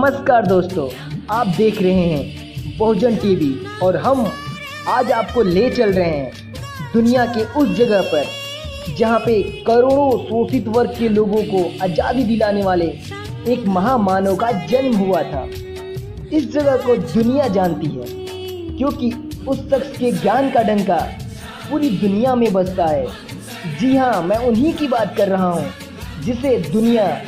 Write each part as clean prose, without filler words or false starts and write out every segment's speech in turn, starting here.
नमस्कार दोस्तों, आप देख रहे हैं बहुजन टीवी और हम आज आपको ले चल रहे हैं दुनिया के उस जगह पर जहां पे करोड़ों शोषित वर्ग के लोगों को आज़ादी दिलाने वाले एक महामानव का जन्म हुआ था। इस जगह को दुनिया जानती है क्योंकि उस शख्स के ज्ञान का डंका पूरी दुनिया में बजता है। जी हाँ, मैं उन्हीं की बात कर रहा हूँ जिसे दुनिया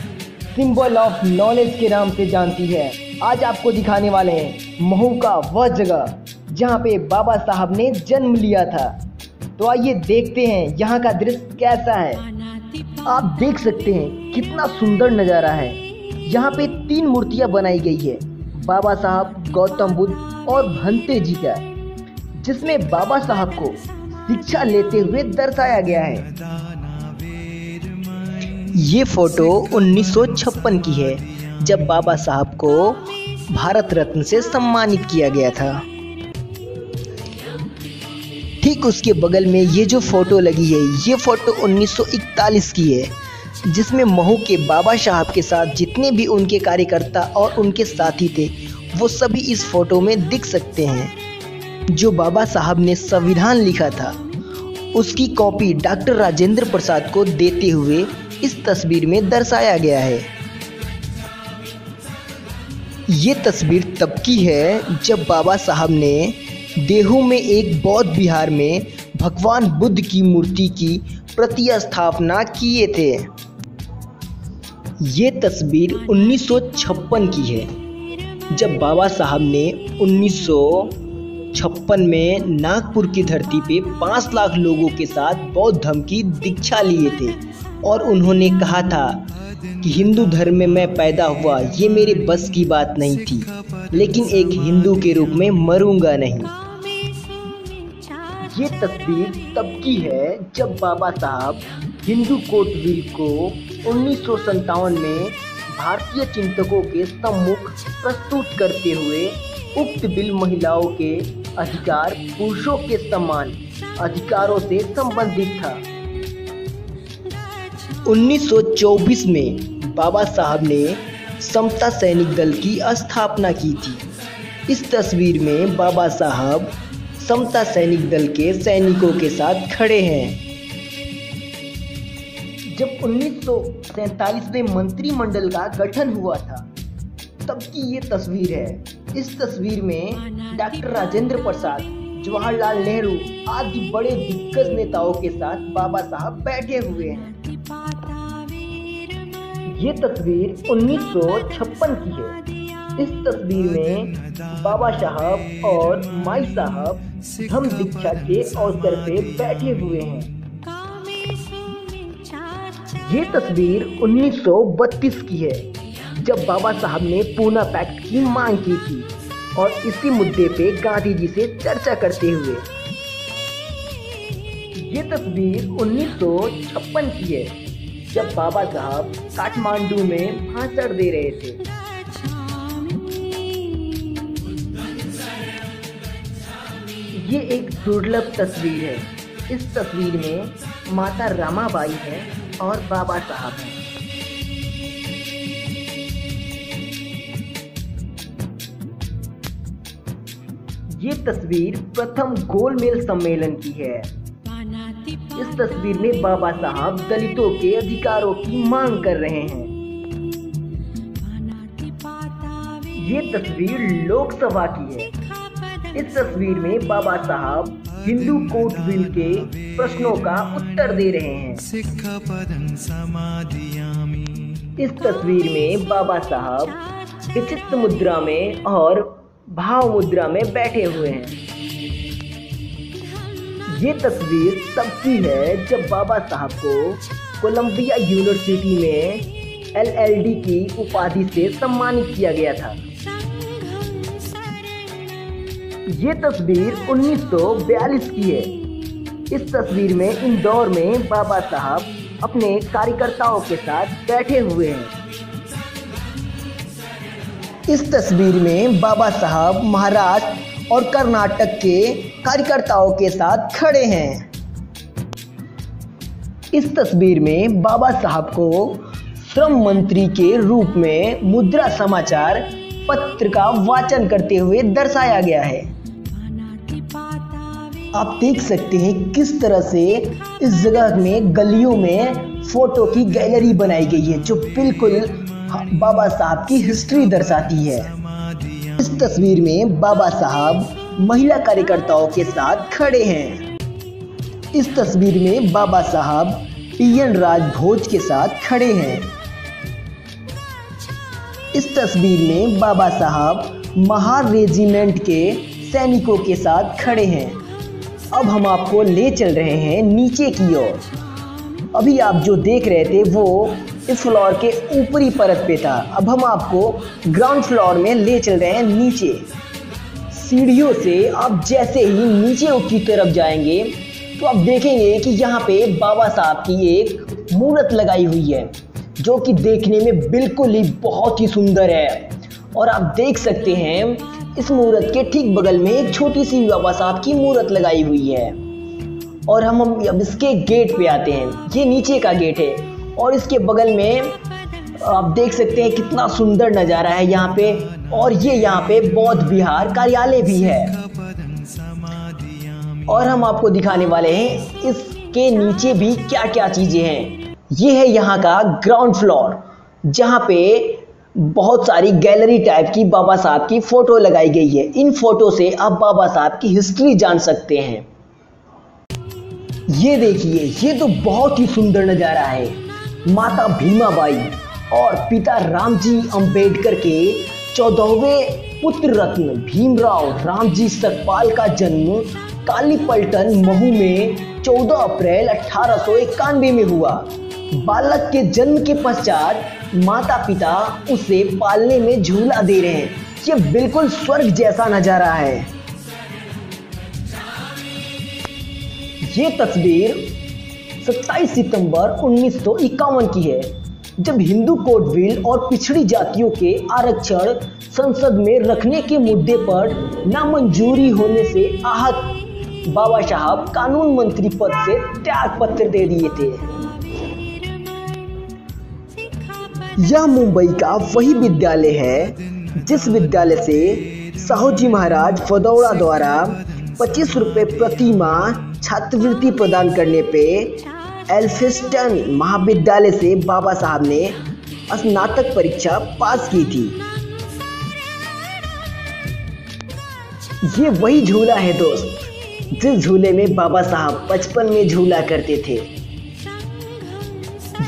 सिंबल ऑफ नॉलेज के नाम से जानती है। आज आपको दिखाने वाले हैं महू का वह जगह जहाँ पे बाबा साहब ने जन्म लिया था। तो आइए देखते हैं यहाँ का दृश्य कैसा है। आप देख सकते हैं कितना सुंदर नज़ारा है। यहाँ पे 3 मूर्तियाँ बनाई गई है, बाबा साहब, गौतम बुद्ध और भंते जी का, जिसमें बाबा साहब को शिक्षा लेते हुए दर्शाया गया है। ये फोटो 1956 की है जब बाबा साहब को भारत रत्न से सम्मानित किया गया था। ठीक उसके बगल में ये जो फोटो लगी है, ये फोटो 1941 की है जिसमें महू के बाबा साहब के साथ जितने भी उनके कार्यकर्ता और उनके साथी थे वो सभी इस फोटो में दिख सकते हैं। जो बाबा साहब ने संविधान लिखा था उसकी कॉपी डॉक्टर राजेंद्र प्रसाद को देते हुए इस तस्वीर में दर्शाया गया है। ये तस्वीर तब की है जब बाबा साहब ने देहू में एक बौद्ध विहार में भगवान बुद्ध की मूर्ति की प्रतिस्थापना किए थे। ये तस्वीर 1956 की है जब बाबा साहब ने 1956 में नागपुर की धरती पे 5 लाख लोगों के साथ बौद्ध धर्म की दीक्षा लिए थे और उन्होंने कहा था कि हिंदू धर्म में मैं पैदा हुआ, ये मेरे बस की बात नहीं थी, लेकिन एक हिंदू के रूप में मरूंगा नहीं। ये तस्वीर तब की है जब बाबा साहब हिंदू कोर्ट बिल को 1957 में भारतीय चिंतकों के सम्मुख प्रस्तुत करते हुए उक्त बिल महिलाओं के अधिकार, पुरुषों के समान अधिकारों से संबंधित था। 1924 में बाबा साहब ने समता सैनिक दल की स्थापना की थी। इस तस्वीर में बाबा साहब समता सैनिक दल के सैनिकों के साथ खड़े हैं। जब 1947 में मंत्रिमंडल का गठन हुआ था तब की ये तस्वीर है। इस तस्वीर में डॉक्टर राजेंद्र प्रसाद, जवाहरलाल नेहरू आदि बड़े दिग्गज नेताओं के साथ बाबा साहब बैठे हुए हैं। ये तस्वीर 1956 की है। इस तस्वीर में बाबा साहब और माई साहब धम्म दीक्षा के अवसर पे बैठे हुए हैं। ये तस्वीर 1932 की है जब बाबा साहब ने पूना पैक्ट की मांग की थी और इसी मुद्दे पे गांधी जी से चर्चा करते हुए। ये तस्वीर 1956 की है जब बाबा साहब काठमांडू में भाषण दे रहे थे। ये एक दुर्लभ तस्वीर है। इस तस्वीर में माता रमाबाई है और बाबा साहब हैं। ये तस्वीर प्रथम गोलमेज सम्मेलन की है। इस तस्वीर में बाबा साहब दलितों के अधिकारों की मांग कर रहे हैं। ये तस्वीर लोकसभा की है। इस तस्वीर में बाबा साहब हिंदू कोर्ट बिल के प्रश्नों का उत्तर दे रहे हैं। इस तस्वीर में बाबा साहब विचित्र मुद्रा में और भाव मुद्रा में बैठे हुए हैं। ये तस्वीर तब की है जब बाबा साहब को कोलंबिया यूनिवर्सिटी में LLD की उपाधि से सम्मानित किया गया था। ये तस्वीर 1942 की है। इस तस्वीर में इंदौर में बाबा साहब अपने कार्यकर्ताओं के साथ बैठे हुए हैं। इस तस्वीर में बाबा साहब महाराष्ट्र और कर्नाटक के कार्यकर्ताओं के साथ खड़े हैं। इस तस्वीर में बाबा साहब को श्रम मंत्री के रूप में मुद्रा समाचार पत्र का वाचन करते हुए दर्शाया गया है। आप देख सकते हैं किस तरह से इस जगह में गलियों में फोटो की गैलरी बनाई गई है जो बिल्कुल बाबा साहब की हिस्ट्री दर्शाती है। इस तस्वीर में बाबा साहब महिला कार्यकर्ताओं के साथ खड़े हैं। इस तस्वीर में बाबा साहब पीएन राजभोज के साथ खड़े हैं। इस तस्वीर में बाबा साहब महार रेजिमेंट के सैनिकों के साथ खड़े हैं। अब हम आपको ले चल रहे हैं नीचे की ओर। अभी आप जो देख रहे थे वो इस फ्लोर के ऊपरी परत पे था। अब हम आपको ग्राउंड फ्लोर में ले चल रहे हैं नीचे। सीढ़ियों से आप जैसे ही नीचे की तरफ जाएंगे तो आप देखेंगे कि यहाँ पे बाबा साहब की एक मूर्त लगाई हुई है जो कि देखने में बिल्कुल ही बहुत ही सुंदर है। और आप देख सकते हैं इस मूर्त के ठीक बगल में एक छोटी सी बाबा साहब की मूर्त लगाई हुई है। और हम अब इसके गेट पे आते हैं। ये नीचे का गेट है और इसके बगल में आप देख सकते हैं कितना सुंदर नज़ारा है यहाँ पे। और ये यहाँ पे बौद्ध विहार कार्यालय भी है। और हम आपको दिखाने वाले हैं इसके नीचे भी क्या क्या चीज़ें हैं। ये है यहाँ का ग्राउंड फ्लोर जहाँ पे बहुत सारी गैलरी टाइप की बाबा साहब की फ़ोटो लगाई गई है। इन फ़ोटो से आप बाबा साहब की हिस्ट्री जान सकते हैं। ये देखिए, ये तो बहुत ही सुंदर नज़ारा है। माता भीमाबाई और पिता रामजी अंबेडकर के 14वें पुत्र रत्न भीमराव रामजी सकपाल का जन्म कालीपलटन महू में 14 अप्रैल 1891 में हुआ। बालक के जन्म के पश्चात माता पिता उसे पालने में झूला दे रहे हैं। ये बिल्कुल स्वर्ग जैसा नज़ारा है। ये तस्वीर 27 सितंबर 1951 की है जब हिंदू कोड और पिछड़ी जातियों के आरक्षण संसद में रखने के मुद्दे पर नामंजूरी होने से आहत बाबा साहब कानून मंत्री पद से त्याग पत्र दे दिए थे। यह मुंबई का वही विद्यालय है जिस विद्यालय से साहू जी महाराज फदौड़ा द्वारा 25 रुपये प्रति माह छात्रवृत्ति प्रदान करने पे एल्फिंस्टन महाविद्यालय से बाबा साहब ने स्नातक परीक्षा पास की थी। ये वही झूला है दोस्त जिस झूले में बाबा साहब बचपन में झूला करते थे।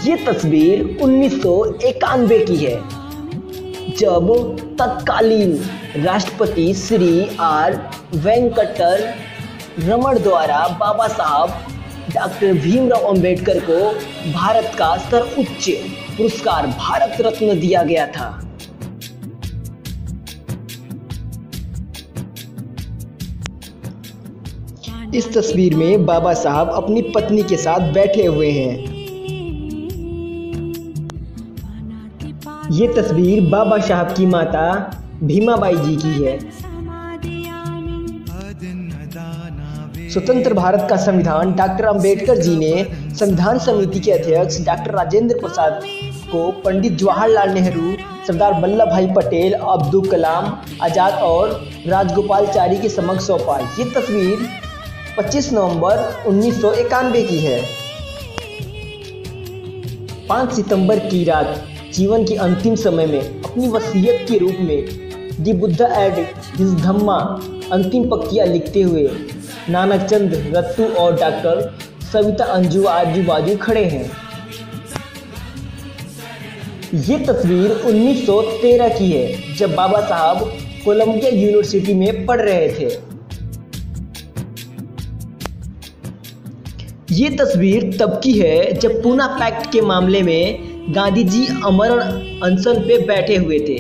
ये तस्वीर 1991 की है जब तत्कालीन राष्ट्रपति श्री आर वेंकटर रमण द्वारा बाबा साहब डॉक्टर भीमराव अंबेडकर को भारत का सर्वोच्च पुरस्कार भारत रत्न दिया गया था। इस तस्वीर में बाबा साहब अपनी पत्नी के साथ बैठे हुए हैं। ये तस्वीर बाबा साहब की माता भीमाबाई जी की है। स्वतंत्र भारत का संविधान डॉक्टर अंबेडकर जी ने संविधान समिति के अध्यक्ष डॉक्टर राजेंद्र प्रसाद को पंडित जवाहरलाल नेहरू, सरदार वल्लभ भाई पटेल, अब्दुल कलाम आज़ाद और राजगोपालाचारी के समक्ष सौंपा। ये तस्वीर 25 नवंबर 1991 की है। 5 सितंबर की रात जीवन के अंतिम समय में अपनी वसीयत के रूप में दी बुद्धा एड हिज धम्मा अंतिम पंक्तियाँ लिखते हुए नानक चंद रत्तू और डॉक्टर सविता अंजू आजू बाजू खड़े हैं। ये तस्वीर 1913 की है जब बाबा साहब कोलंबिया यूनिवर्सिटी में पढ़ रहे थे। ये तस्वीर तब की है जब पूना पैक्ट के मामले में गांधी जी अमरण अनशन पे बैठे हुए थे।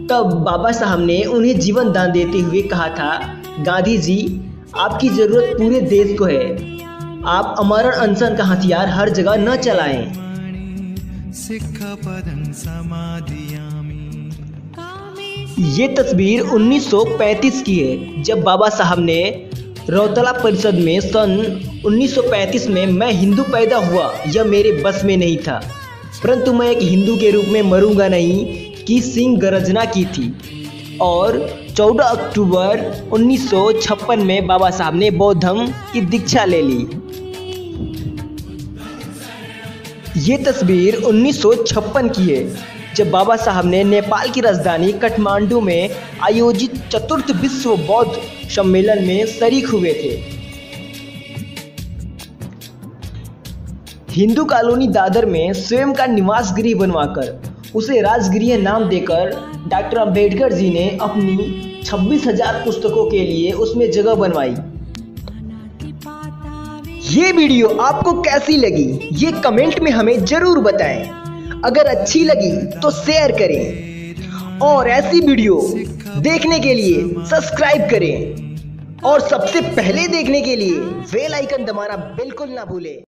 तब बाबा साहब ने उन्हें जीवन दान देते हुए कहा था, गांधी जी आपकी ज़रूरत पूरे देश को है, आप अमरण अनशन का हथियार हर जगह न चलाएं। ये तस्वीर 1935 की है जब बाबा साहब ने रौतला परिषद में सन 1935 में मैं हिंदू पैदा हुआ यह मेरे बस में नहीं था, परंतु मैं एक हिंदू के रूप में मरूंगा नहीं की सिंह गर्जना की थी। और 14 अक्टूबर 1956 में बाबा साहब ने बौद्ध धर्म की दीक्षा ले ली। ये तस्वीर 1956 की है, जब बाबा साहब ने नेपाल की राजधानी काठमांडू में आयोजित चतुर्थ विश्व बौद्ध सम्मेलन में शरीक हुए थे। हिंदू कॉलोनी दादर में स्वयं का निवास गृह बनवाकर उसे राजगृह नाम देकर डॉक्टर अंबेडकर जी ने अपनी 26,000 पुस्तकों के लिए उसमें जगह बनवाई। ये वीडियो आपको कैसी लगी ये कमेंट में हमें जरूर बताएं। अगर अच्छी लगी तो शेयर करें और ऐसी वीडियो देखने के लिए सब्सक्राइब करें और सबसे पहले देखने के लिए बेल आइकन दबाना बिल्कुल ना भूलें।